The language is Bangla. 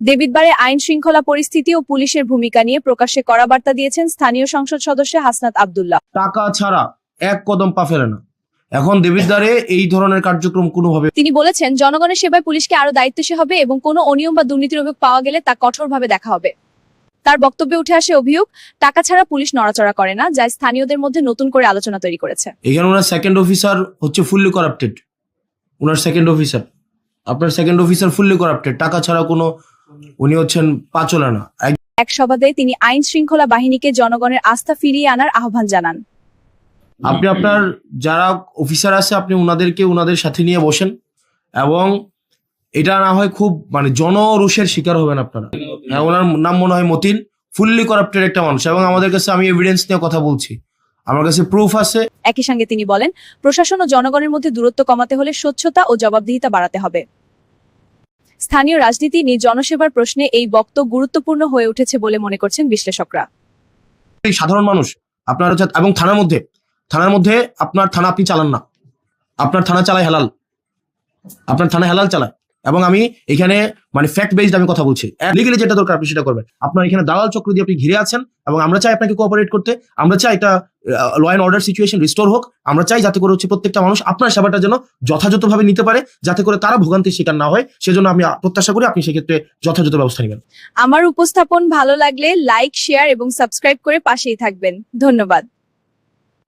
দেবিদ্বারে আইন শৃঙ্খলা পরিস্থিতি ও পুলিশের ভূমিকা নিয়ে প্রকাশ্যে কড়া বার্তা দিয়েছেন স্থানীয় সংসদ সদস্য হাসনাত আব্দুল্লাহ। টাকা ছাড়া এক কদম পা ফেলে না। এখন দেবিদ্বারে এই ধরনের কার্যক্রম কোনোভাবে। তিনি বলেছেন, জনগণের সেবায় পুলিশকে আরো দায়িত্বশীল হবে এবং কোনো অনিয়ম বা দুর্নীতির অভিযোগ পাওয়া গেলে তা কঠোরভাবে দেখা হবে। তার বক্তব্যে উঠে আসে অভিযোগ, টাকা ছাড়া পুলিশ নড়াচড়া করে না, যা স্থানীয়দের মধ্যে নতুন করে আলোচনা তৈরি করেছে। এখানে ওনার সেকেন্ড অফিসার হচ্ছে ফুললি করাপ্টেড। ওনার সেকেন্ড অফিসার, আপনার সেকেন্ড অফিসার ফুললি করাপ্টেড। টাকা ছাড়া কোনো, উনি হচ্ছেন পাচলা না। এক সভাতে তিনি আইন শৃঙ্খলা বাহিনীকে জনগণের আস্থা ফিরিয়ে আনার আহ্বান জানান। আপনি আপনার যারা অফিসার আছে আপনি ওনাদের সাথে নিয়ে বসেন, এবং এটা না হয় খুব জনরোষের শিকার হবেন আপনারা। ওনার নাম মনে হয় মতিন, ফুললি করাপ্টেড একটা মানুষ, এবং আমাদের কাছে, আমি এভিডেন্স নিয়ে কথা বলছি, আমার কাছে প্রুফ আছে। একই সঙ্গে তিনি বলেন, প্রশাসন ও জনগণের মধ্যে দূরত্ব কমাতে হলে স্বচ্ছতা ও জবাবদিহিতা বাড়াতে হবে। স্থানীয় রাজনীতি নিয়ে জনসেবার প্রশ্নে এই বক্তব্য গুরুত্বপূর্ণ হয়ে উঠেছে বলে মনে করছেন বিশ্লেষকরা। সাধারণ মানুষ আপনার এবং থানার মধ্যে আপনার থানা আপনি চালান না, আপনার থানা চালায় হেলাল, আপনার থানা হেলাল চালায়। এবং আমি এখানে ফ্যাক্ট বেসড আমি কথা বলছি। লিগালি যেটা দরকার আপনি সেটা করবেন। আপনার এখানে দালাল চক্র দিয়ে আপনি ঘিরে আছেন, এবং আমরা চাই আপনাকে কোঅপারেট করতে। আমরা চাই এটা law and order situation restore হোক। আমরা চাই যাতে করে প্রত্যেকটা মানুষ আপনার সেবাটা যেন যথাযথভাবে নিতে পারে, যাতে করে তারা ভোগান্তির শিকার না হয়। সেজন্য আমি প্রত্যাশা করি আপনি সেক্ষেত্রে যথাযথ ব্যবস্থা নেবেন। আমার উপস্থাপন ভালো লাগলে লাইক, শেয়ার এবং সাবস্ক্রাইব করে পাশেই থাকবেন। ধন্যবাদ।